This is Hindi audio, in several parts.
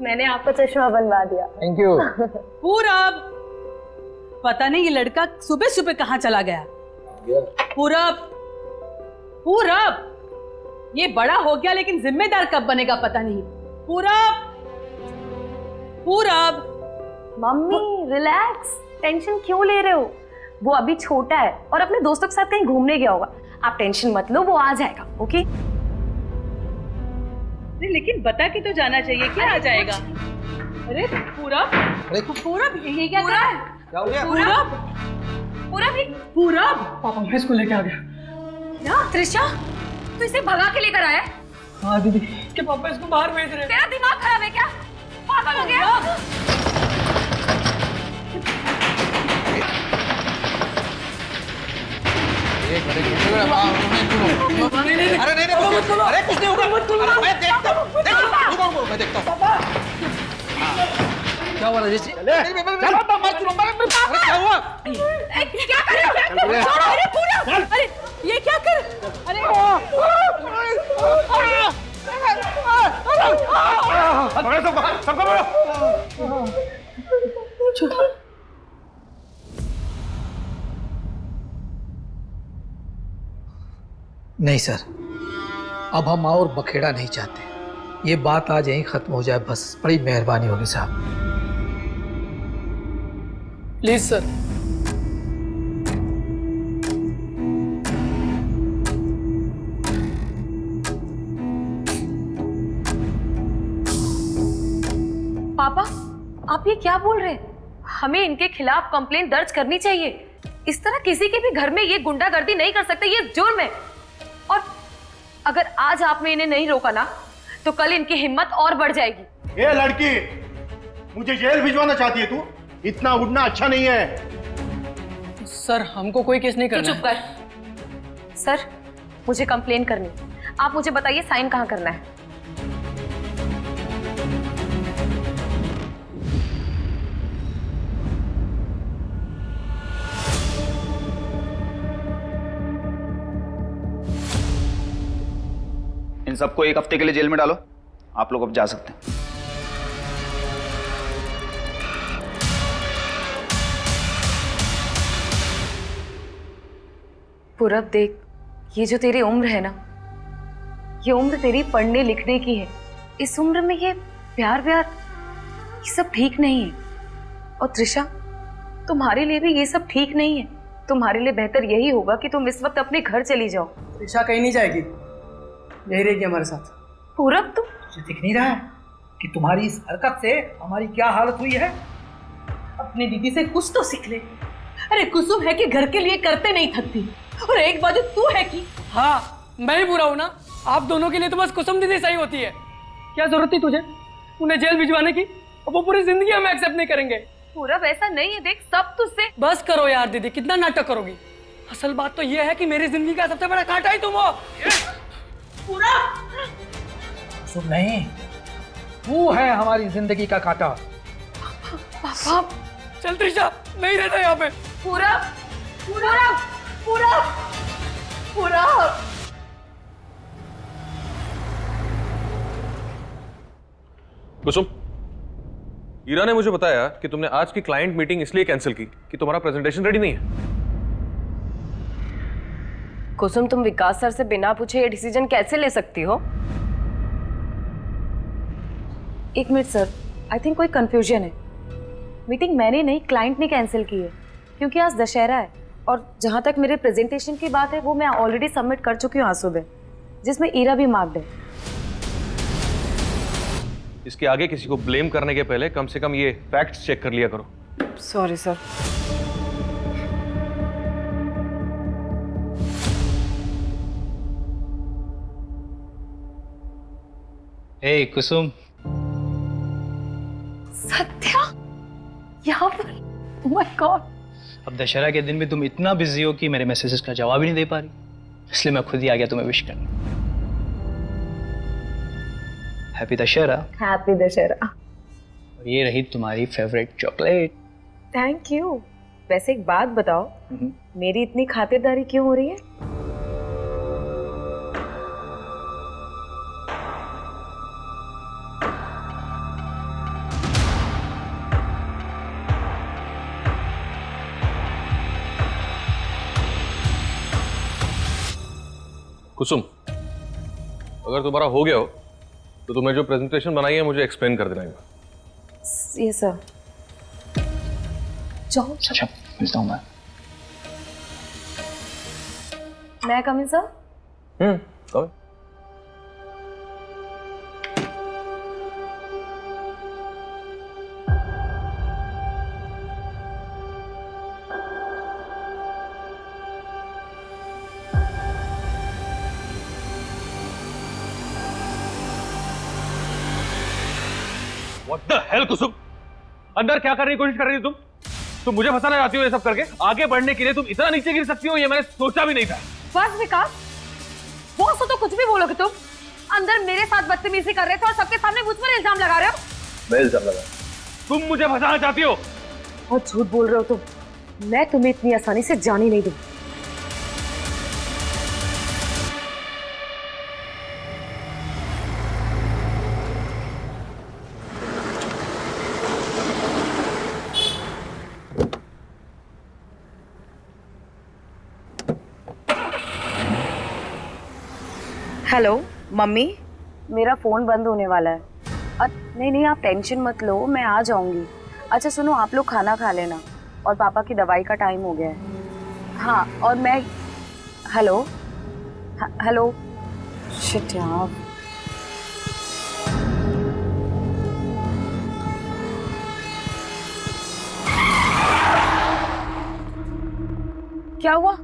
मैंने आपका चश्मा बनवा दिया। Thank you. पूरब, पता नहीं ये लड़का सुबह सुबह कहाँ चला गया। पूरब, पूरब, ये बड़ा हो गया लेकिन जिम्मेदार कब बनेगा पता नहीं। पूरब, पूरब। मम्मी रिलैक्स, टेंशन क्यों ले रहे हो? वो अभी छोटा है और अपने दोस्तों के साथ कहीं घूमने गया होगा। आप टेंशन मत लो, वो आ जाएगा। ओके? नहीं लेकिन बता के तो जाना चाहिए, क्या आ जाएगा? अरे पूरब, पूरब ये क्या कर रहा है? क्या हो गया? पूरब, पूरब। पापा मैं इसको लेके आ गया। क्या त्रिशा, तू इसे भगा के लेकर आया? हाँ दीदी, कि पापा इसको बाहर भेज रहे हैं। तेरा दिमाग खराब है क्या? पागल हो गया? अरे नहीं, अरे कुछ नहीं होगा, मैं देखता हूँ, मैं देखता हूँ। क्या हुआ राजेश जी? क्या हुआ? क्या कर रहे हो? अरे पूरा, अरे ये क्या कर? अरे नहीं सर, अब हम और बखेड़ा नहीं चाहते। ये बात आज यहीं खत्म हो जाए बस। बड़ी मेहरबानी होगी साहब। Please sir. पापा, आप ये क्या बोल रहे हैं? हमें इनके खिलाफ कंप्लेंट दर्ज करनी चाहिए। इस तरह किसी के भी घर में ये गुंडागर्दी नहीं कर सकते, ये जुर्म है। और अगर आज आपने इन्हें नहीं रोका ना, तो कल इनकी हिम्मत और बढ़ जाएगी। ये लड़की, मुझे जेल भिजवाना चाहती है तू? इतना उड़ना अच्छा नहीं है। सर हमको कोई केस नहीं करना। चुप कर। सर, मुझे कंप्लेन करनी। आप मुझे बताइए साइन कहाँ करना है? इन सबको 1 हफ्ते के लिए जेल में डालो। आप लोग अब जा सकते हैं। पूरब देख, ये जो तेरी उम्र है ना, ये उम्र तेरी पढ़ने लिखने की है। इस उम्र में ये प्यार व्यार ये सब ठीक नहीं है। और त्रिशा, तुम्हारे लिए भी ये सब ठीक नहीं है। तुम्हारे लिए बेहतर यही होगा कि तुम इस वक्त अपने घर चली जाओ। त्रिशा कहीं नहीं जाएगी, यही रहेगी हमारे साथ। पूरब, तुम तुझे दिख नहीं रहा है कि तुम्हारी इस हरकत से हमारी क्या हालत हुई है? अपनी दीदी से कुछ तो सीख ले। अरे कुसुम है कि घर के लिए करते नहीं थकती, और एक बाजू तू है कि हाँ मैं ही बुरा हूँ ना। आप दोनों के लिए तो बस कुसुम दीदी सही होती है। क्या जरूरत थी तुझे उन्हें जेल भिजवाने की? वो पूरी जिंदगी हमें एक्सेप्ट नहीं करेंगे। पूरब, ऐसा नहीं है। देख, सब तुझसे। बस करो यार दीदी, कितना नाटक करोगी? असल बात तो ये है कि मेरी जिंदगी का सबसे बड़ा कांटा ही तुम हो। सुन नहीं, वो है हमारी जिंदगी का कांटा। पापा, चल त्रिशा, नहीं रहता यहाँ पे। पूरब, पूरब, पूरब, पूरब। कुसुम, ईरा ने मुझे बताया कि तुमने आज की क्लाइंट मीटिंग इसलिए कैंसिल की कि तुम्हारा प्रेजेंटेशन रेडी नहीं है। कुसुम, तुम विकास सर से बिना पूछे ये डिसीजन कैसे ले सकती हो? एक मिनट सर, आई थिंक कोई कंफ्यूजन है। मीटिंग मैंने नहीं, क्लाइंट ने कैंसिल की है, क्योंकि आज दशहरा है। और जहां तक मेरे प्रेजेंटेशन की बात है, वो मैं ऑलरेडी सबमिट कर चुकी हूँ आज सुबह, जिसमें ईरा भी मार्क्ड है। इसके आगे किसी को ब्लेम करने के पहले कम से कम ये फैक्ट्स चेक कर लिया करो। Sorry sir. Hey Kusum, Satya यहाँ पर? Oh my God! अब दशहरा के दिन भी तुम इतना बिजी हो कि मेरे मैसेजेस का जवाब ही नहीं दे पा रही, इसलिए मैं खुद ही आ गया तुम्हें विश करने। हैप्पी दशहरा। हैप्पी दशहरा। और ये रही तुम्हारी फेवरेट चॉकलेट। Thank you. वैसे एक बात बताओ, मेरी इतनी खातिरदारी क्यों हो रही है? कुसुम, अगर तुम्हारा हो गया हो तो तुम्हें जो प्रेजेंटेशन बनाई है मुझे एक्सप्लेन कर देना एक बार। ये सर। जाओ। अच्छा, मिलता हूँ मैं। मैं come in sir? Come. What the hell, Kusum? अंदर क्या करने की कोशिश कर रही हो तुम मुझे फंसाना चाहती हो ये सब करके? आगे बढ़ने के लिए तुम इतना नीचे गिर सकती हो ये मैंने सोचा भी नहीं था। बस विकास, बॉस हो तो कुछ भी बोलोगे तुम। अंदर मेरे साथ बदतमीजी कर रहे थे और सबके सामने मुझ पर इल्जाम लगा रहे हो। मैं इल्जाम लगा? तुम मुझे फंसाना चाहती हो? बहुत झूठ बोल रहे हो तुम। मैं तुम्हें इतनी आसानी से जाने नहीं दूं। हेलो मम्मी, मेरा फ़ोन बंद होने वाला है। नहीं आप टेंशन मत लो, मैं आ जाऊंगी। अच्छा सुनो, आप लोग खाना खा लेना और पापा की दवाई का टाइम हो गया है। हाँ, और मैं हेलो शिट यार। क्या हुआ?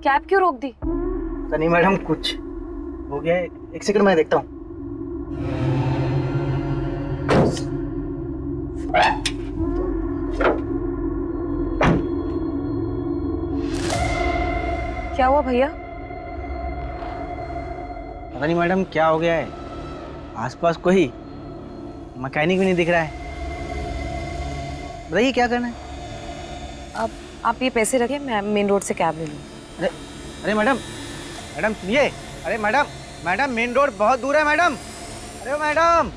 कैब क्यों रोक दी? नहीं मैडम, कुछ हो गया है। एक सेकंड मैं देखता हूँ। क्या हुआ भैया? पता नहीं मैडम क्या हो गया है, आसपास कोई मैकेनिक भी नहीं दिख रहा है। बताइए क्या करना है? आप ये पैसे रखें, मैं मेन रोड से कैब ले लूँ। अरे मैडम सुनिए। अरे मैडम मेन रोड बहुत दूर है मैडम। अरे मैडम,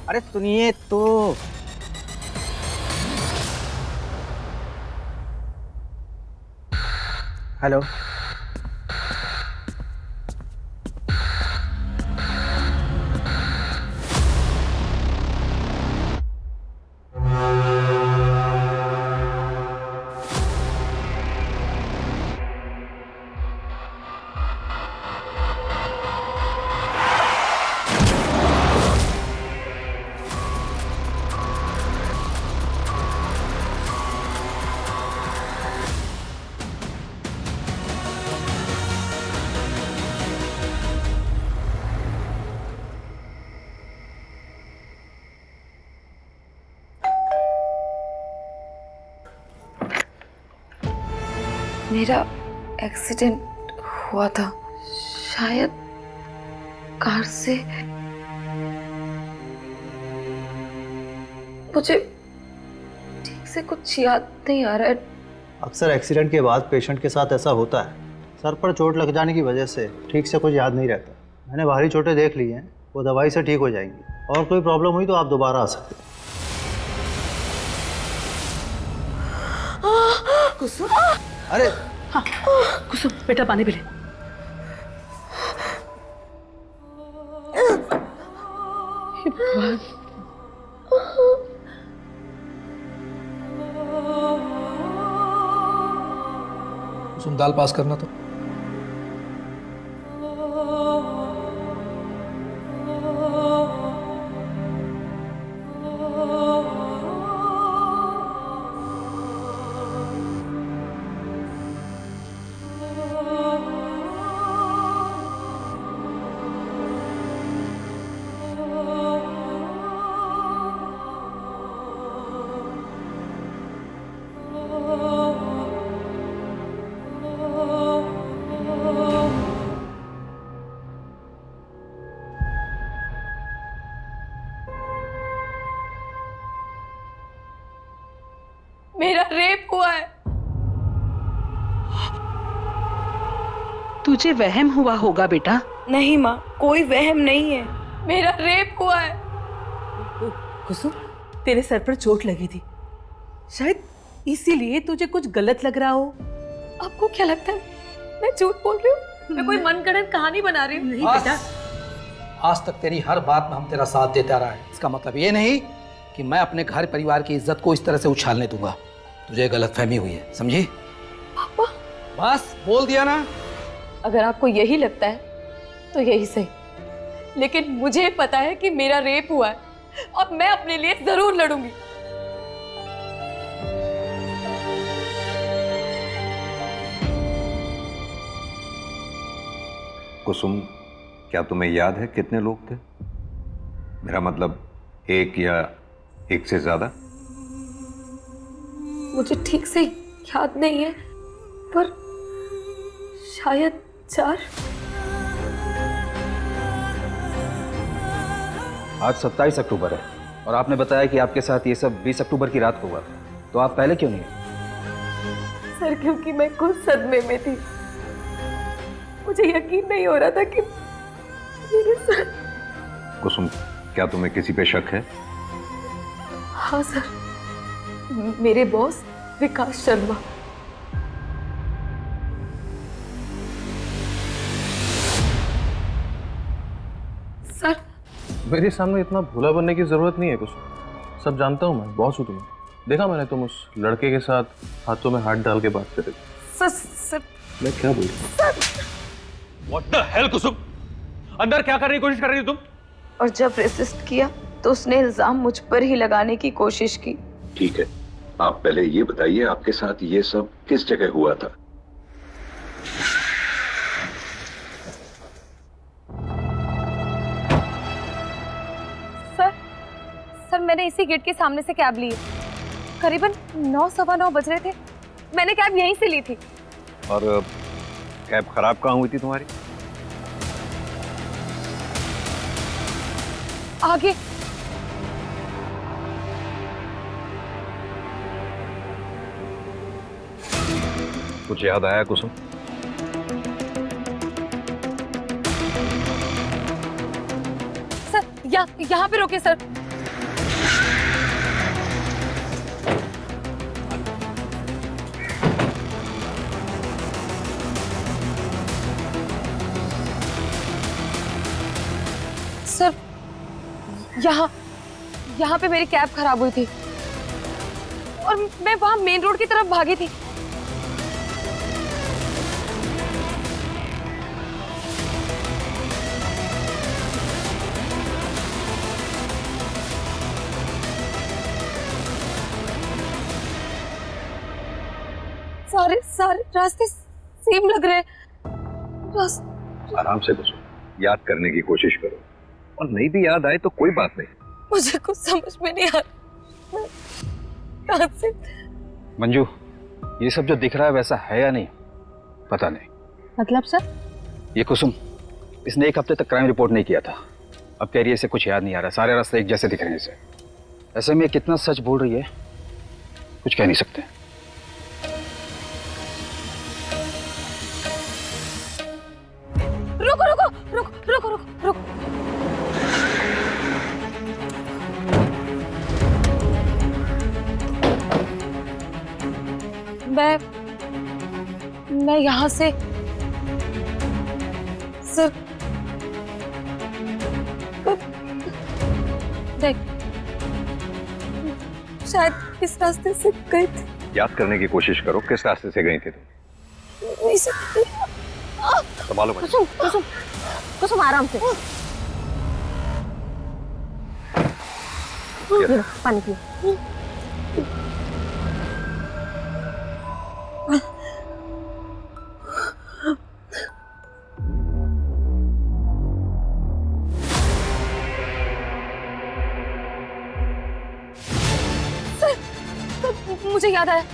अरे सुनिए तो। हेलो, मेरा एक्सीडेंट हुआ था शायद कार से। मुझे ठीक से कुछ याद नहीं आ रहा है। अक्सर एक्सीडेंट के बाद पेशेंट के साथ ऐसा होता है। सर पर चोट लग जाने की वजह से ठीक से कुछ याद नहीं रहता। मैंने बाहरी चोटें देख ली हैं, वो दवाई से ठीक हो जाएंगी। और कोई प्रॉब्लम हुई तो आप दोबारा आ सकते हैं। कुसुम, अरे हाँ कुसुम बेटा पानी पी ले। तुम दाल पास करना तो। मेरा रेप हुआ है। तुझे वहम हुआ होगा बेटा। नहीं माँ, कोई वहम नहीं है। मेरा रेप हुआ है। कुसुम, तेरे सर पर चोट लगी थी, शायद इसीलिए तुझे कुछ गलत लग रहा हो। आपको क्या लगता है मैं झूठ बोल रही हूँ? मैं कोई मनगढ़ंत कहानी बना रही हूँ। नहीं बस। बेटा, आज तक तेरी हर बात में हम तेरा साथ देता रहा है, इसका मतलब ये नहीं कि मैं अपने घर परिवार की इज्जत को इस तरह से उछालने दूंगा। तुझे गलतफहमी हुई है, समझी? पापा, बस बोल दिया ना। अगर आपको यही लगता है तो यही सही, लेकिन मुझे पता है कि मेरा रेप हुआ है और मैं अपने लिए जरूर लड़ूंगी। कुसुम, क्या तुम्हें याद है कितने लोग थे? मेरा मतलब एक या एक से ज्यादा? मुझे ठीक से याद नहीं है, पर शायद 4। आज 27 अक्टूबर है और आपने बताया कि आपके साथ ये सब 20 अक्टूबर की रात को हुआ था, तो आप पहले क्यों नहीं आए? सर, क्योंकि मैं खुद सदमे में थी। मुझे यकीन नहीं हो रहा था कि मेरे साथ। कुसुम, क्या तुम्हें किसी पे शक है? हाँ सर, मेरे बॉस विकास शर्मा। सर, मेरे सामने इतना भोला बनने की जरूरत नहीं है कुसुम। सब जानता हूँ मैं, बॉस हूँ तुम्हें। देखा मैंने तुम उस लड़के के साथ हाथों में हाथ डाल के बात कर रहे थे। सर मैं क्या बोल रहा हूँ? What the hell, Kusum? अंदर क्या करने की कोशिश कर रही थी तुम? और जब रेसिस्ट किया तो उसने इल्जाम मुझ पर ही लगाने की कोशिश की। ठीक है, आप पहले ये बताइए आपके साथ ये सब किस जगह हुआ था? सर, मैंने इसी गेट के सामने से कैब ली। करीबन 9:15 बज रहे थे। मैंने कैब यहीं से ली थी। और कैब खराब कहाँ हुई थी तुम्हारी? आगे। कुछ याद आया कुसुम? सर, यहाँ पे रोके सर। सर, यहाँ पे मेरी कैब खराब हुई थी और मैं वहां मेन रोड की तरफ भागी थी। सारे रास्ते सेम लग रहे हैं। आराम से कुसुम, याद करने की कोशिश करो, और नहीं भी याद आए तो कोई बात नहीं। मुझे कुछ समझ में नहीं आ रहा। कहां से? मंजू, ये सब जो दिख रहा है वैसा है या नहीं पता नहीं। मतलब सर? ये कुसुम, इसने 1 हफ्ते तक क्राइम रिपोर्ट नहीं किया था। अब कह रही है इसे कुछ याद नहीं आ रहा, सारे रास्ते एक जैसे दिख रहे हैं इसे। ऐसे में कितना सच बोल रही है कुछ कह नहीं सकते। रुको रुको रुको रुको रुको रुको। मैं यहाँ से सर देख, शायद इस रास्ते से गई थी। याद करने की कोशिश करो, किस रास्ते से गई थी तुम? संभालो बच्चे। कुसुम कुसुम कुसुम, आराम से। पानी पियो। मुझे याद आया,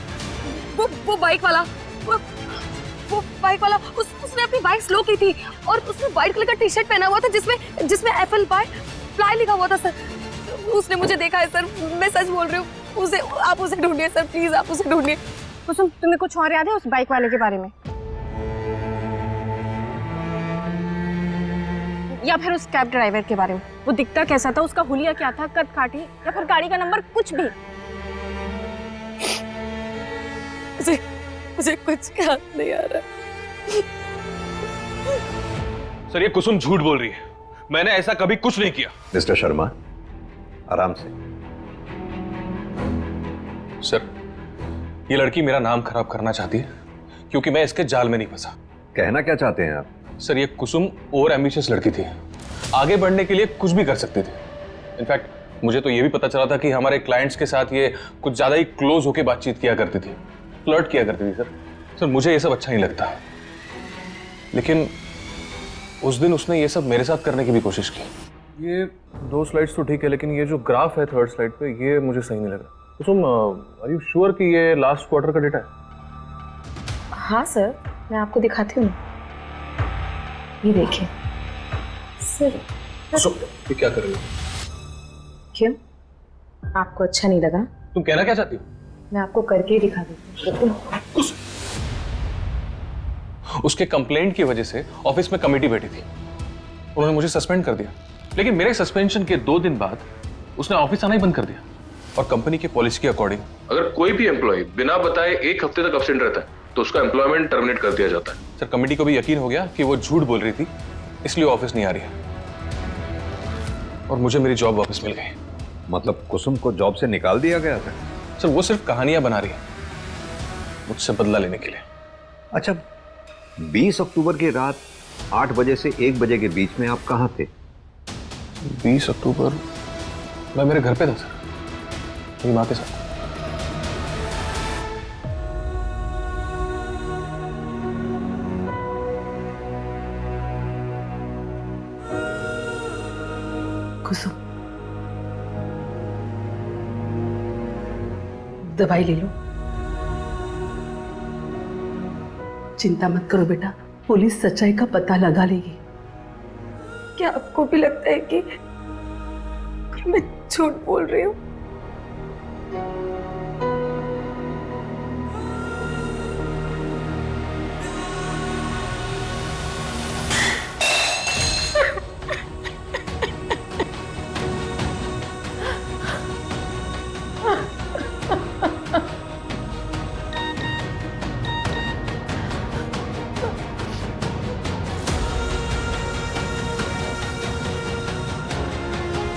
वो बाइक वाला, वो बाइक वाला उसने अपनी बाइक स्लो की थी और उसने व्हाइट कलर का टी शर्ट पहना हुआ था जिसमें एप्पल फ्लाई लिखा हुआ था सर। उसने मुझे देखा है सर, मैं सच बोल रही हूँ। आप उसे ढूंढिए सर, प्लीज आप उसे ढूंढिए। कुसुम, तुम्हें कुछ और याद है उस बाइक वाले के बारे में, या फिर उस कैब ड्राइवर के बारे में? वो दिखता कैसा था, उसका हुलिया क्या था, कद काठी या फिर गाड़ी का नंबर, कुछ भी? मुझे कुछ याद नहीं आ रहा। सर ये कुसुम झूठ बोल रही है, मैंने ऐसा कभी कुछ नहीं किया। मिस्टर शर्मा, आराम से। सर ये लड़की मेरा नाम खराब करना चाहती है क्योंकि मैं इसके जाल में नहीं फंसा। कहना क्या चाहते हैं आप? सर ये कुसुम ओवर एम्बिशियस लड़की थी, आगे बढ़ने के लिए कुछ भी कर सकती थी। इनफैक्ट मुझे तो ये भी पता चला था कि हमारे क्लाइंट्स के साथ ये कुछ ज्यादा ही क्लोज होकर बातचीत किया करती थी, फ्लर्ट किया करती थी। सर मुझे ये सब अच्छा नहीं लगता, लेकिन उस दिन उसने ये सब मेरे साथ करने की भी कोशिश की। ये 2 स्लाइड्स तो ठीक है, लेकिन ये जो ग्राफ है 3rd स्लाइड पे, ये मुझे सही नहीं लगा। कुसुम, आर यू श्योर कि ये लास्ट क्वार्टर का डेटा है? हाँ सर, मैं आपको दिखाती हूँ। ये देखिए सर। ये क्या कर रही हो? क्यों, आपको अच्छा नहीं लगा? तुम कहना क्या चाहती हो? मैं आपको करके ही दिखा देती हूँ। उसके कंप्लेंट की वजह से ऑफिस में कमेटी बैठी थी, उन्होंने मुझे सस्पेंड कर दिया, लेकिन मेरे सस्पेंशन के 2 दिन बाद उसने ऑफिस आना ही बंद कर दिया। और कंपनी की पॉलिसी के अकॉर्डिंग अगर कोई भी एम्प्लॉय बिना बताए 1 हफ्ते तक एब्सेंट रहता है तो उसका एम्प्लॉयमेंट टर्मिनेट कर दिया जाता है। सर कमेटी को भी यकीन हो गया कि वो झूठ बोल रही थी, इसलिए ऑफिस नहीं आ रही है और मुझे मेरी जॉब वापस मिल गई। मतलब कुसुम को जॉब से निकाल दिया गया था? सर वो सिर्फ कहानियां बना रही है मुझसे बदला लेने के लिए। अच्छा, 20 अक्टूबर की रात 8 बजे से 1 बजे के बीच में आप कहाँ थे? 20 अक्टूबर मैं मेरे घर पे था सर, मेरी माँ के साथ। कुसुम, दवाई ले लो। चिंता मत करो बेटा, पुलिस सच्चाई का पता लगा लेगी। क्या आपको भी लगता है कि मैं झूठ बोल रही हूँ?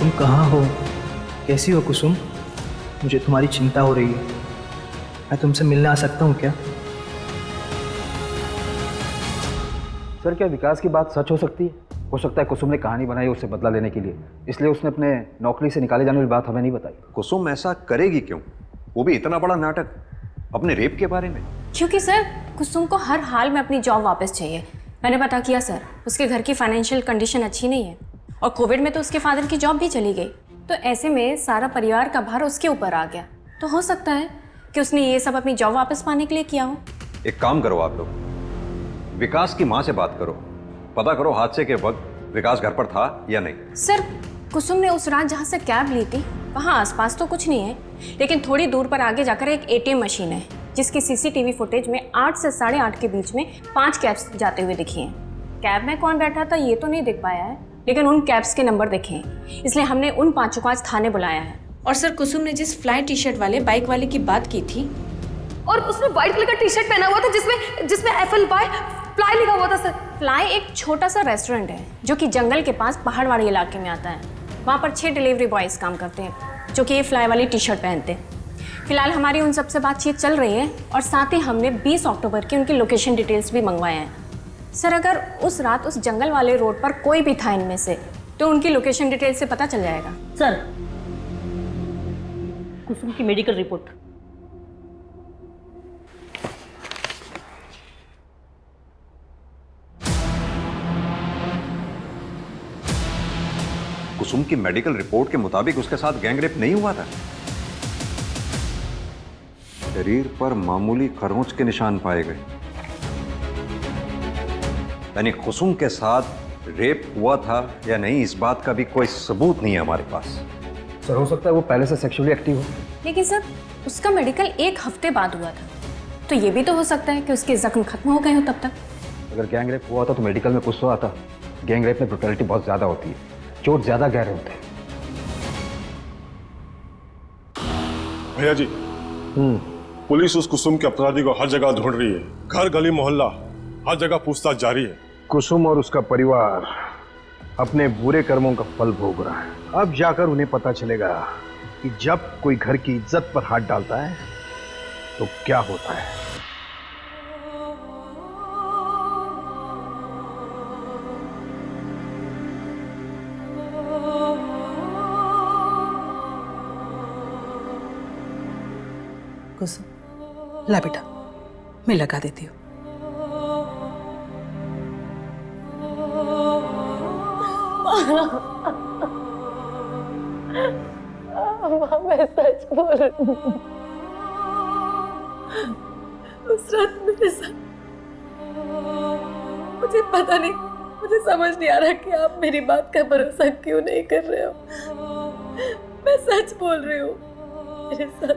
तुम कहाँ हो? कैसी हो कुसुम? मुझे तुम्हारी चिंता हो रही है। मैं तुमसे मिलने आ सकता हूँ क्या? सर क्या विकास की बात सच हो सकती है? हो सकता है कुसुम ने कहानी बनाई उससे बदला लेने के लिए, इसलिए उसने अपने नौकरी से निकाले जाने वाली बात हमें नहीं बताई। कुसुम ऐसा करेगी क्यों? वो भी इतना बड़ा नाटक अपने रेप के बारे में। क्योंकि सर कुसुम को हर हाल में अपनी जॉब वापस चाहिए। मैंने पता किया सर, उसके घर की फाइनेंशियल कंडीशन अच्छी नहीं है और कोविड में तो उसके फादर की जॉब भी चली गई, तो ऐसे में सारा परिवार का भार उसके ऊपर आ गया। तो हो सकता है कि उसने ये सब अपनी जॉब वापस पाने के लिए किया हो। एक काम करो आप लोग, विकास की माँ से बात करो, पता करो हादसे के वक्त विकास घर पर था या नहीं। सर कुसुम ने उस रात जहाँ से कैब ली थी वहाँ आसपास तो कुछ नहीं है, लेकिन थोड़ी दूर पर आगे जाकर एक ATM मशीन है जिसकी CCTV फुटेज में 8 से 8:30 के बीच में 5 कैब्स जाते हुए दिखी हैं। कैब में कौन बैठा था ये तो नहीं दिख पाया है, लेकिन उन कैब्स के नंबर देखे हैं, इसलिए हमने उन 5 को आज थाने बुलाया है। और सर कुसुम ने जिस फ्लाई टी-शर्ट वाले बाइक वाले की बात की थी, और उसने व्हाइट कलर का टी-शर्ट पहना हुआ था जिसमें FLY फ्लाई लिखा हुआ था सर। फ्लाई एक छोटा सा रेस्टोरेंट है जो कि जंगल के पास पहाड़वाड़ी इलाके में आता है। वहाँ पर 6 डिलीवरी बॉयज़ काम करते हैं जो कि ये फ्लाई वाली टी-शर्ट पहनते हैं। फिलहाल हमारी उन सबसे बातचीत चल रही है और साथ ही हमने 20 अक्टूबर की उनकी लोकेशन डिटेल्स भी मंगवाए हैं। सर अगर उस रात उस जंगल वाले रोड पर कोई भी था इनमें से तो उनकी लोकेशन डिटेल से पता चल जाएगा। सर, कुसुम की मेडिकल रिपोर्ट। कुसुम की मेडिकल रिपोर्ट के मुताबिक उसके साथ गैंगरेप नहीं हुआ था। शरीर पर मामूली खरोंच के निशान पाए गए, यानी कुसुम के साथ रेप हुआ था या नहीं इस बात का भी कोई सबूत नहीं है हमारे पास। सर हो सकता है वो पहले से सेक्सुअली एक्टिव हो। लेकिन सर उसका मेडिकल 1 हफ्ते बाद हुआ था, तो ये भी तो हो सकता है कि उसके जख्म खत्म हो गए हो तब तक। अगर गैंगरेप हुआ था तो मेडिकल में कुछ तो आता। गैंगरेप में ब्रुटैलिटी बहुत ज्यादा होती है, चोट ज्यादा गहरे होते हैं। भैया जी, पुलिस उस कुसुम के अपराधी को हर जगह ढूंढ रही है, घर गली मोहल्ला हर जगह पूछताछ जारी है। कुसुम और उसका परिवार अपने बुरे कर्मों का फल भोग रहा है। अब जाकर उन्हें पता चलेगा कि जब कोई घर की इज्जत पर हाथ डालता है तो क्या होता है। कुसुम, ला बेटा, मैं लगा देती हूँ। मैं सच बोल रही हूँ। उस रात मेरे साथ, मुझे पता नहीं, मुझे समझ नहीं आ रहा कि आप मेरी बात का भरोसा क्यों नहीं कर रहे हो। मैं सच बोल रही हूँ, मेरे साथ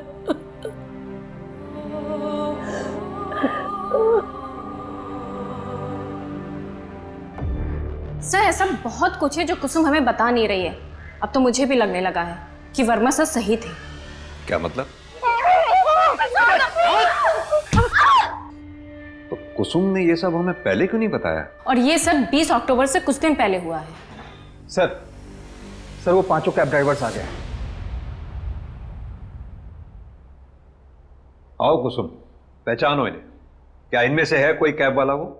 सर ऐसा बहुत कुछ है जो कुसुम हमें बता नहीं रही है। अब तो मुझे भी लगने लगा है कि वर्मा सर सही थे। क्या मतलब? तो कुसुम ने ये सब हमें पहले क्यों नहीं बताया? और ये सब 20 अक्टूबर से कुछ दिन पहले हुआ है। सर वो 5 कैब ड्राइवर्स आ गए। आओ कुसुम, पहचानो इन्हें। क्या इनमें से है कोई कैब वाला? वो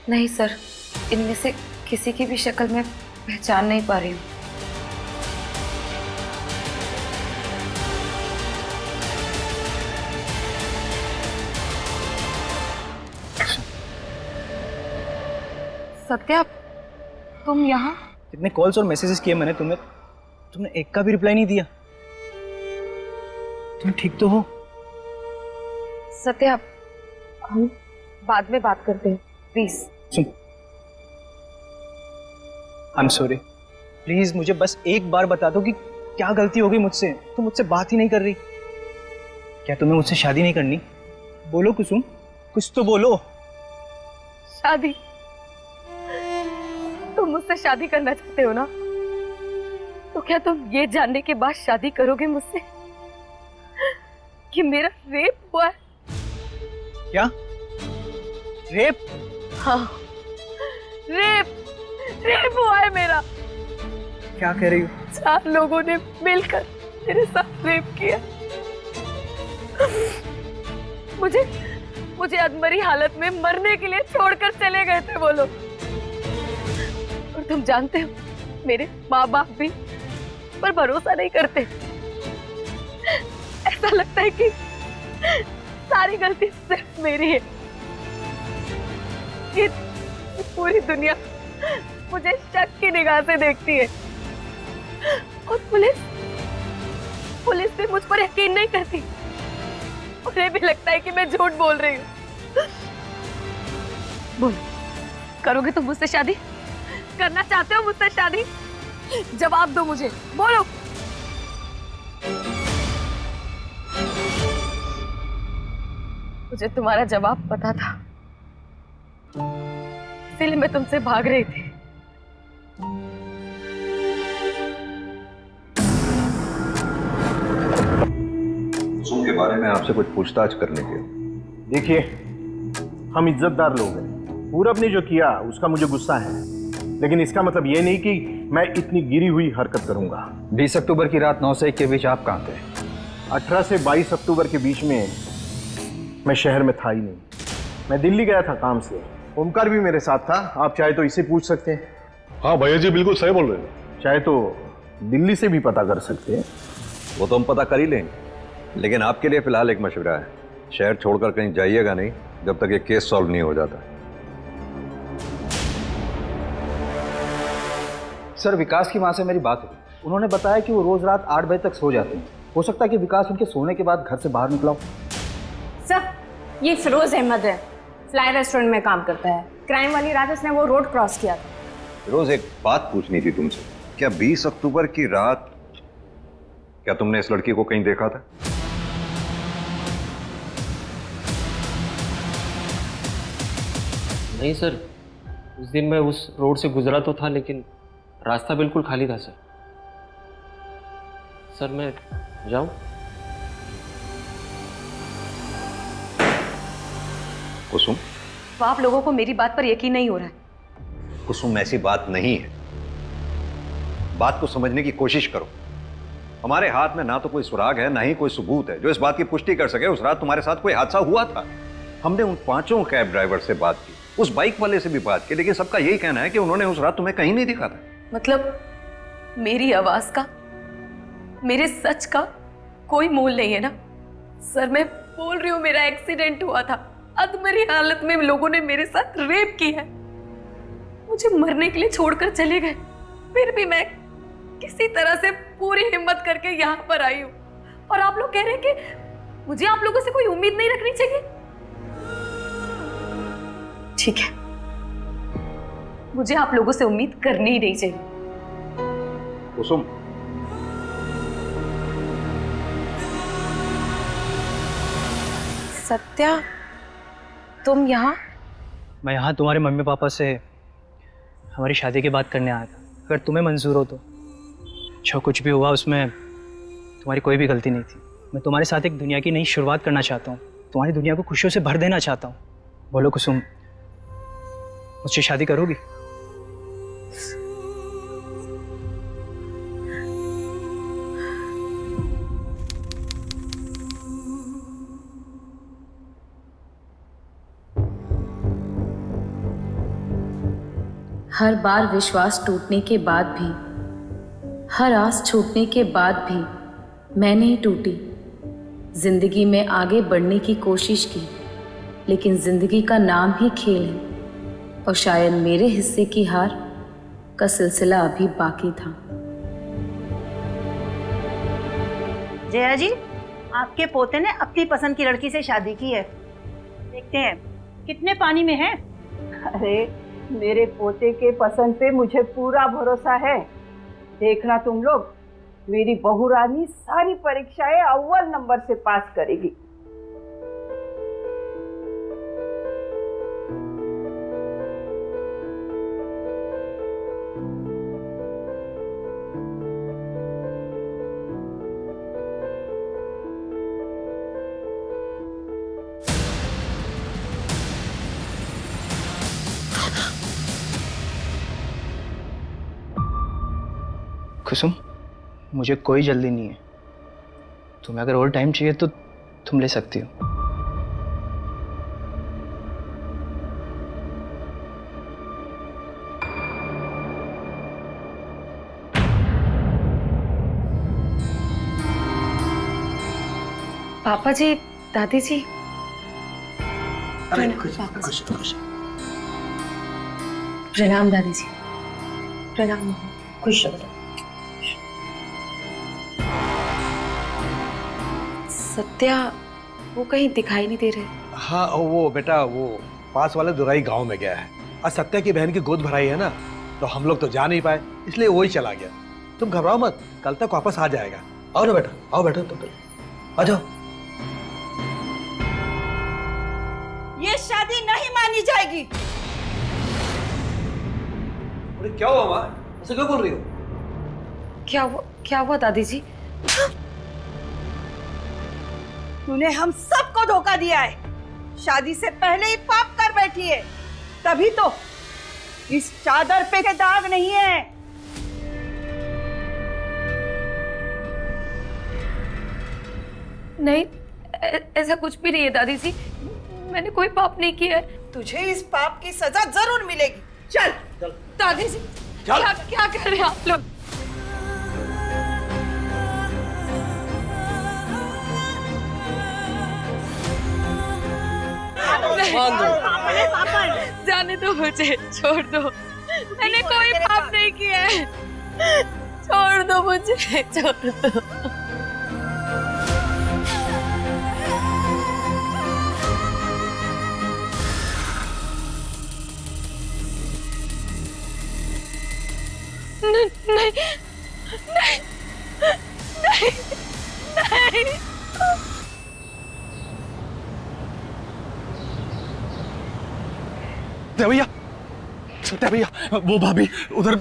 नहीं सर, इनमें से किसी की भी शक्ल मैं पहचान नहीं पा रही हूँ। सत्या, तुम यहाँ? कितने कॉल्स और मैसेजेस किए मैंने तुम्हें, तुमने एक का भी रिप्लाई नहीं दिया। तुम ठीक तो हो? सत्या, हम बाद में बात करते हैं, please. Soon, I am sorry, please मुझे बस एक बार बता दो कि क्या गलती हो गई मुझसे। तुम मुझसे बात ही नहीं कर रही। क्या तुम्हें मुझसे शादी नहीं करनी? बोलो कुसुम, कुछ तो बोलो। शादी? तुम मुझसे शादी करना चाहते हो ना? तो क्या तुम ये जानने के बाद शादी करोगे मुझसे कि मेरा रेप हुआ है? क्या रेप? हाँ, रेप हुआ है मेरा। क्या कह रही हो? 4 लोगों ने मिलकर मेरे साथ रेप किया। मुझे अधमरी हालत में मरने के लिए छोड़कर चले गए थे वो लोग। और तुम जानते हो, मेरे माँ बाप भी उस पर भरोसा नहीं करते। ऐसा लगता है कि सारी गलती सिर्फ मेरी है। ये पूरी दुनिया मुझे शक की निगाह से देखती है और पुलिस भी मुझ पर यकीन नहीं करती। उन्हें भी लगता है कि मैं झूठ बोल रही हूँ। बोल, करोगे तुम मुझसे शादी? करना चाहते हो मुझसे शादी? जवाब दो मुझे, बोलो। मुझे तुम्हारा जवाब पता था, इसलिए मैं तुमसे भाग रही थी। कुसुम के बारे में आपसे कुछ पूछताछ करने के। देखिए, हम इज्जतदार लोग हैं। पूरब ने जो किया उसका मुझे गुस्सा है, लेकिन इसका मतलब ये नहीं कि मैं इतनी गिरी हुई हरकत करूंगा। 20 अक्टूबर की रात 9 से 1 के बीच आप कहाँ थे? 18 से 22 अक्टूबर के बीच में मैं शहर में था ही नहीं। मैं दिल्ली गया था काम से। ओमकार भी मेरे साथ था। आप चाहे तो इसे पूछ सकते हैं। हाँ भैया जी, बिल्कुल सही बोल रहे हैं। चाहे तो दिल्ली से भी पता कर सकते हैं। वो तो हम पता कर ही लेंगे, लेकिन आपके लिए फिलहाल एक मशवरा है। शहर छोड़कर कहीं जाइएगा नहीं जब तक ये केस सॉल्व नहीं हो जाता। सर, विकास की माँ से मेरी बात हुई। उन्होंने बताया कि वो रोज रात 8 बजे तक सो जाते हैं। हो सकता है कि विकास उनके सोने के बाद घर से बाहर निकला हो। सर, ये फिरोज अहमद है, फ्लाई रेस्टोरेंट में काम करता है। क्राइम वाली रात उसने वो रोड क्रॉस किया था। रोज एक बात पूछनी थी तुमसे। क्या 20 अक्टूबर की रात क्या तुमने इस लड़की को कहीं देखा था? नहीं सर, उस दिन मैं उस रोड से गुजरा तो था, लेकिन रास्ता बिल्कुल खाली था सर। सर मैं जाऊं? कुसुम, तो आप लोगों को मेरी बात पर यकीन नहीं हो रहा है? कुसुम ऐसी बात नहीं है। बात को समझने की कोशिश करो। हमारे हाथ में ना तो कोई सुराग है, ना ही कोई सबूत है जो इस बात की पुष्टि कर सके उस रात तुम्हारे साथ कोई हादसा हुआ था। हमने उन 5 कैब ड्राइवर से बात की, उस बाइक वाले से भी बात की, लेकिन सबका यही कहना है कि उन्होंने उस रात तुम्हें कहीं नहीं दिखा था। मतलब मेरी आवाज का, मेरे सच का कोई मोल नहीं है ना? सर मैं बोल रही हूँ, मेरा एक्सीडेंट हुआ था, अधमरी हालत में लोगों ने मेरे साथ रेप की है, मुझे मरने के लिए छोड़कर चले गए, फिर भी मैं किसी तरह से पूरी हिम्मत करके यहाँ पर आई हूँ, और आप लोग कह रहे हैं कि मुझे आप लोगों से कोई उम्मीद नहीं रखनी चाहिए। ठीक है, मुझे आप लोगों से उम्मीद करनी ही नहीं चाहिए। कुसुम, सत्या, तुम यहाँ? मैं यहाँ तुम्हारे मम्मी पापा से हमारी शादी की बात करने आया था। अगर तुम्हें मंजूर हो तो। जो कुछ भी हुआ उसमें तुम्हारी कोई भी गलती नहीं थी। मैं तुम्हारे साथ एक दुनिया की नई शुरुआत करना चाहता हूँ, तुम्हारी दुनिया को खुशियों से भर देना चाहता हूँ। बोलो कुसुम, मुझसे शादी करोगी? हर बार विश्वास टूटने के बाद भी, हर आस छूटने के बाद भी मैं नहीं टूटी। जिंदगी में आगे बढ़ने की कोशिश की, लेकिन जिंदगी का नाम ही खेल है, और शायद मेरे हिस्से की हार का सिलसिला अभी बाकी था। जया जी, आपके पोते ने अपनी पसंद की लड़की से शादी की है। देखते हैं कितने पानी में है। अरे मेरे पोते के पसंद पे मुझे पूरा भरोसा है। देखना तुम लोग, मेरी बहू रानी सारी परीक्षाएं अव्वल नंबर से पास करेगी। कुसुम, मुझे कोई जल्दी नहीं है। तुम्हें अगर और टाइम चाहिए तो तुम ले सकती हो। पापा जी, दादी जी, प्रणाम दादी जी। प्रणाम। खुश रहो। सत्या, वो कहीं दिखाई नहीं दे रहे। हाँ, वो बेटा वो पास वाले दुराई गांव में गया है। आज सत्या की बहन की गोद भराई है ना, तो हम लोग तो जा नहीं पाए, इसलिए वो ही चला गया। तुम घबराओ मत, कल तक वापस आ जाएगा। आओ ना बेटा, आओ बेटा, तुम आ जाओ। ये शादी नहीं मानी जाएगी। अरे क्या हुआ माँ, ऐसे क्यों बोल रही हो? क्या हुआ दादी जी? तूने हम सबको धोखा दिया है। शादी से पहले ही पाप कर बैठी है, तभी तो इस चादर पे के दाग नहीं है। नहीं, ऐसा कुछ भी नहीं है दादी जी, मैंने कोई पाप नहीं किया है। तुझे इस पाप की सजा जरूर मिलेगी। चल दादी जी, क्या कर रहे हैं आप लोग? जाने दो मुझे, छोड़ दो, मैंने कोई पाप नहीं किया है, छोड़ दो मुझे, छोड़ दो। नहीं, नहीं, नहीं, नहीं नहीं। भैया, सत्या भैया, वो भाभी उधर।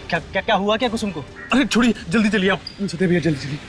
क्या क्या क्या हुआ क्या कुसुम को? अरे छोड़िए, जल्दी चलिए आप। सत्या भैया जल्दी चलिए।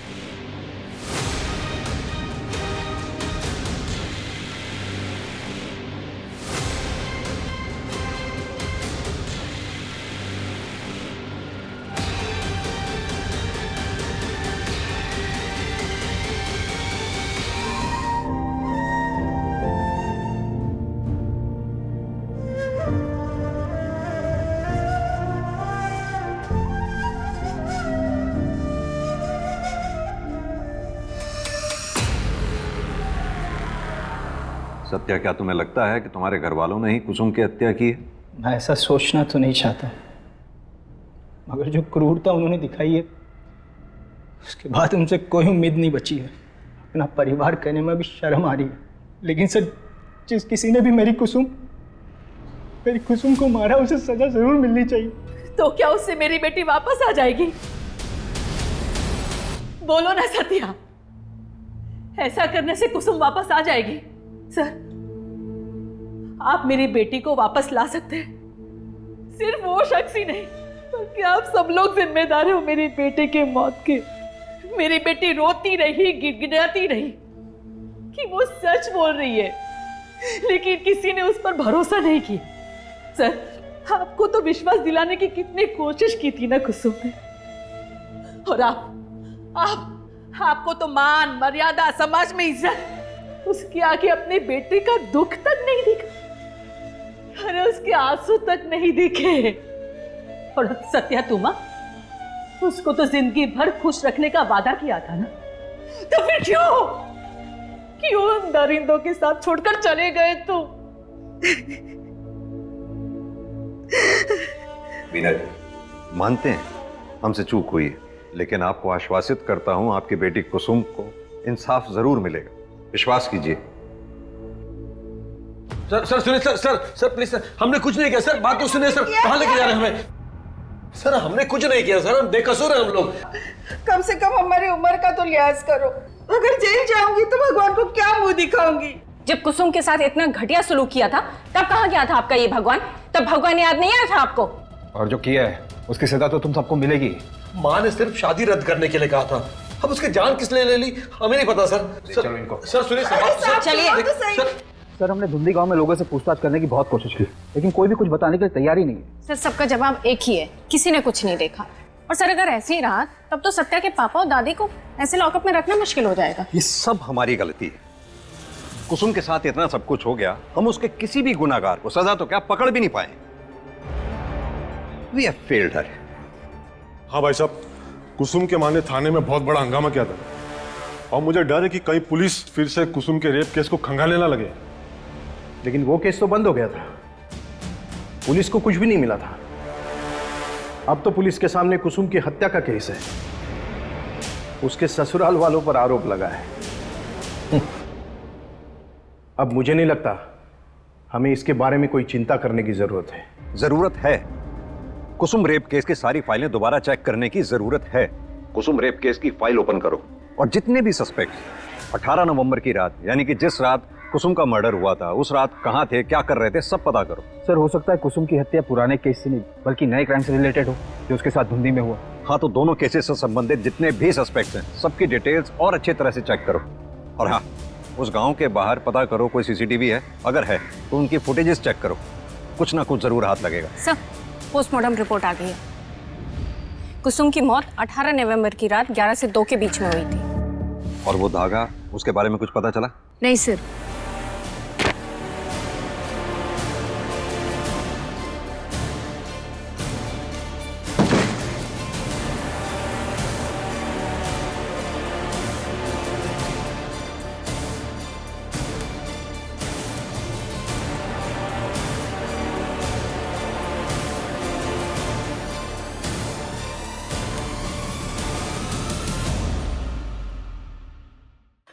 सत्या, क्या तुम्हें लगता है कि तुम्हारे घर वालों ने ही कुसुम की हत्या की है? मैं ऐसा सोचना तो नहीं चाहता, मगर जो क्रूरता उन्होंने दिखाई है उसके बाद उनसे कोई उम्मीद नहीं बची है। अपना परिवार कहने में भी शर्म आ रही है। लेकिन सर, जिस किसी ने भी मेरी कुसुम को मारा उसे सजा जरूर मिलनी चाहिए। तो क्या उससे मेरी बेटी वापस आ जाएगी? बोलो ना सत्या, ऐसा करने से कुसुम वापस आ जाएगी? सर, आप मेरी बेटी को वापस ला सकते हैं। सिर्फ वो शख्स ही नहीं बल्कि आप सब लोग जिम्मेदार हो मेरी बेटी के मौत के। मेरी बेटी रोती रही, गिड़गिड़ाती रही कि वो सच बोल रही है, लेकिन किसी ने उस पर भरोसा नहीं किया। सर, आपको तो विश्वास दिलाने की कितनी कोशिश की थी ना कुसुम ने। और आपको तो मान मर्यादा, समाज में इज्जत, उसके आगे अपने बेटे का दुख तक नहीं दिखा। अरे उसके आंसू तक नहीं दिखे। और सत्या, तुम उसको तो जिंदगी भर खुश रखने का वादा किया था ना, तो फिर क्यों उन दरिंदों के साथ छोड़कर चले गए? तो मीना जी, मानते हैं हमसे चूक हुई है, लेकिन आपको आश्वासित करता हूं आपकी बेटी कुसुम को इंसाफ जरूर मिलेगा। विश्वास कीजिए। सर सुनिए, सर प्लीज सर, हमने कुछ नहीं किया सर। बात तो सुनिए सर, कहाँ लेके जा रहे हैं हमें? सर हमने कुछ नहीं किया सर, हम बेकसूर हैं हम लोग। कम से कम हमारी उम्र का तो लिहाज करो। अगर जेल जाऊंगी तो भगवान को क्या मुंह दिखाऊंगी? जब कुसुम के साथ इतना घटिया सलूक किया था तब कहाँ गया था आपका ये भगवान? तब भगवान याद नहीं आया था आपको? और जो किया है उसकी सजा तो तुम सबको मिलेगी। माँ ने सिर्फ शादी रद्द करने के लिए कहा था, अब उसकी जान किसने ले ली हमें नहीं पता सर। चलो इनको। सर सुनिए सर, चलिए। सर, हमने धुंधी गांव में लोगों से पूछताछ करने की बहुत कोशिश की, लेकिन कोई भी कुछ बताने के लिए तैयार ही नहीं है। सर, सबका जवाब एक ही है, किसी ने कुछ नहीं देखा। और सर, अगर ऐसे ही रहा तब तो सत्या के पापा और दादी को ऐसे लॉकअप में रखना मुश्किल हो जाएगा। ये सब हमारी गलती है। कुसुम के साथ इतना सब कुछ हो गया, हम उसके किसी भी गुनाहगार को सजा तो क्या पकड़ भी नहीं पाए। We have failed her. हाँ भाई साहब, कुसुम के मां ने थाने में बहुत बड़ा हंगामा किया था और मुझे डर है कि कहीं पुलिस फिर से कुसुम के रेप केस को खंगालने ना लगे। लेकिन वो केस तो बंद हो गया था, पुलिस को कुछ भी नहीं मिला था। अब तो पुलिस के सामने कुसुम की हत्या का केस है, उसके ससुराल वालों पर आरोप लगा है। अब मुझे नहीं लगता हमें इसके बारे में कोई चिंता करने की जरूरत है। जरूरत है। कुसुम रेप केस की सारी फाइलें दोबारा चेक करने की जरूरत है। कुसुम रेप केस की फाइल ओपन करो और जितने भी सस्पेक्ट 18 नवंबर की रात, यानी कि जिस रात कुसुम का मर्डर हुआ था, उस रात कहां थे, क्या कर रहे थे, सब पता करो। सर, हो सकता है कुसुम की हत्या पुराने केस से नहीं बल्कि नए क्राइम से रिलेटेड हो जो उसके साथ धुंधी में हुआ। हाँ, तो दोनों केसेस से संबंधित जितने भी सस्पेक्ट्स हैं सबकी डिटेल्स और अच्छी तरह से चेक करो। और हाँ, उस गांव के बाहर पता करो कोई सीसीटीवी है, अगर है तो उनकी फुटेजेस चेक करो, कुछ ना कुछ जरूर हाथ लगेगा। सर, पोस्टमार्टम रिपोर्ट आ गई है। कुसुम की मौत 18 नवंबर की रात 11 से 2 के बीच में हुई थी। और वो धागा, उसके बारे में कुछ पता चला? नहीं सर।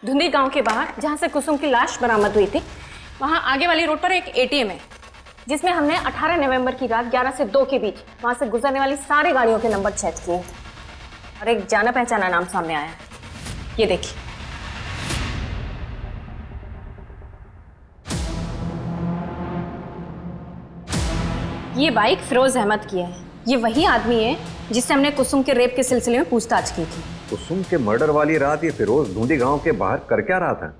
धुंधी गांव के बाहर जहां से कुसुम की लाश बरामद हुई थी, वहां आगे वाली रोड पर एक एटीएम है जिसमें हमने 18 नवंबर की रात 11 से 2 के बीच वहां से गुजरने वाली सारी गाड़ियों के नंबर चेक किए। और एक जाना पहचाना नाम सामने आया है। ये देखिए। ये बाइक फिरोज अहमद की है। ये वही आदमी है जिससे हमने कुसुम के रेप के सिलसिले में पूछताछ की थी। कुसुम के मर्डर वाली रात ये फिरोज ढूंढी गांव के बाहर कर क्या रहा था?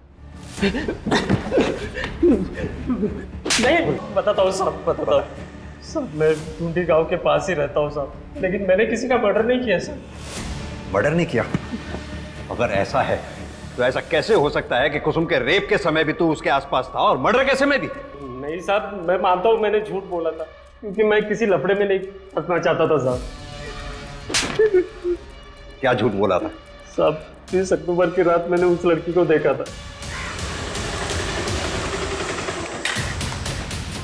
नहीं बताता हूँ साहब, बताता हूँ साहब। मैं ढूंढी गांव के पास ही रहता हूँ साहब, लेकिन मैंने किसी का मर्डर नहीं किया सर। मर्डर नहीं किया? अगर ऐसा है तो ऐसा कैसे हो सकता है कि कुसुम के रेप के समय भी तू उसके आसपास था और मर्डर के समय भी? नहीं साहब, मैं मानता हूँ मैंने झूठ बोला था, क्योंकि मैं किसी लफड़े में नहीं फंसना चाहता था साहब। क्या झूठ बोला था? साहब 30 अक्टूबर की रात मैंने उस लड़की को देखा था।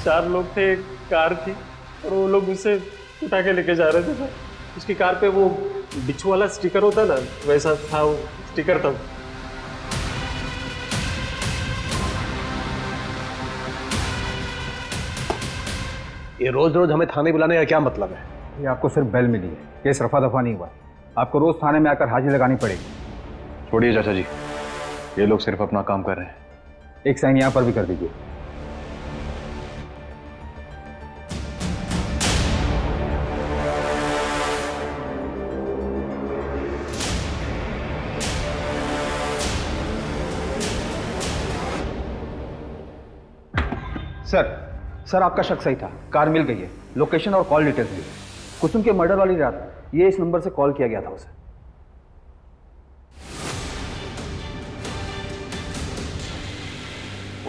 4 लोग थे, एक कार थी और वो लोग उसे उठा के लेके जा रहे थे सर। उसकी कार पे वो बिच्छू वाला स्टिकर होता ना, वैसा था वो स्टिकर था। ये रोज रोज हमें थाने बुलाने का क्या मतलब है? ये आपको सिर्फ बेल मिली है, केस रफा दफा नहीं हुआ। आपको रोज थाने में आकर हाजिरी लगानी पड़ेगी। छोड़िए चाचा जी, ये लोग सिर्फ अपना काम कर रहे हैं। एक साइन यहाँ पर भी कर दीजिए। सर आपका शक सही था, कार मिल गई है। लोकेशन और कॉल डिटेल्स भी। कुसुम के मर्डर वाली रात ये इस नंबर से कॉल किया गया था उसे।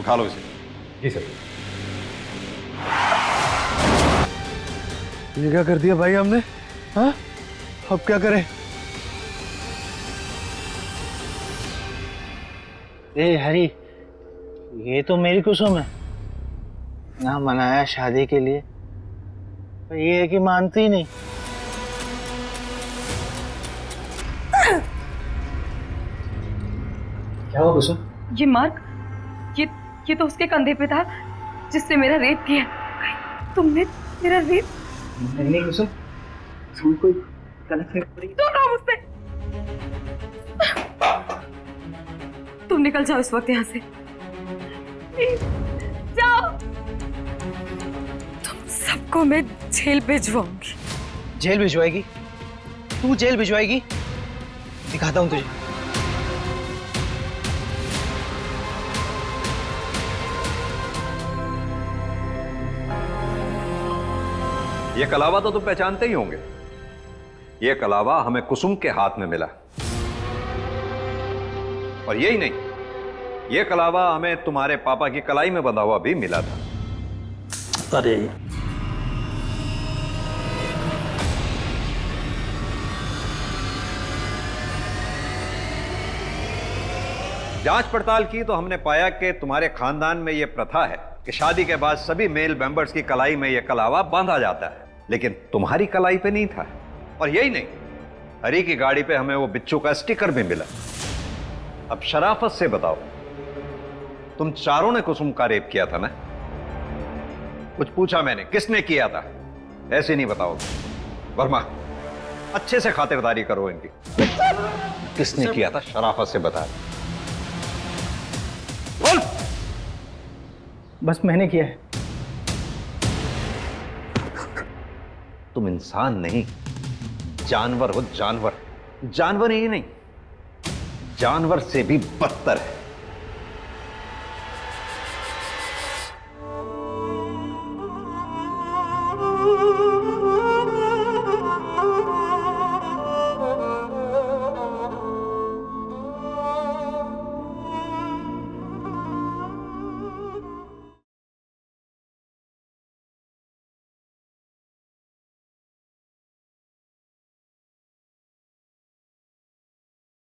उठा लो इसे। जी सर। ये क्या कर दिया भाई हमने? हाँ, अब क्या करें? ए हरी, ये तो मेरी कुसुम है ना, मनाया शादी के लिए, पर ये है कि मानती ही नहीं। क्या हुआ कुसुम? ये मार्क, ये तो उसके कंधे पे था जिसने मेरा रेप किया। तुमने मेरा रेप? नहीं कुसुम, तुम कोई गलत फहमी। तो ना मुझसे। तुम निकल जाओ इस वक्त यहाँ से। जाओ। तुम सबको मैं जेल भिजवाऊंगी। जेल भिजवाएगी? तू जेल भिजवाएगी? दिखाता हूँ तुझे। ये कलावा तो तुम पहचानते ही होंगे। ये कलावा हमें कुसुम के हाथ में मिला, और यही नहीं, ये कलावा हमें तुम्हारे पापा की कलाई में बंधा हुआ भी मिला था। अरे जांच पड़ताल की तो हमने पाया कि तुम्हारे खानदान में यह प्रथा है कि शादी के बाद सभी मेल मेंबर्स की कलाई में यह कलावा बांधा जाता है, लेकिन तुम्हारी कलाई पे नहीं था। और यही नहीं, हरी की गाड़ी पे हमें वो बिच्छू का स्टिकर भी मिला। अब शराफत से बताओ, तुम चारों ने कुसुम का रेप किया था ना? कुछ पूछा मैंने, किसने किया था? ऐसे नहीं बताओगे। वर्मा, अच्छे से खातिरदारी करो इनकी। किसने किया था? शराफत से बता। बोल। बस मैंने किया है। तुम इंसान नहीं, जानवर हो। जानवर। जानवर ही नहीं, जानवर से भी बदतर है।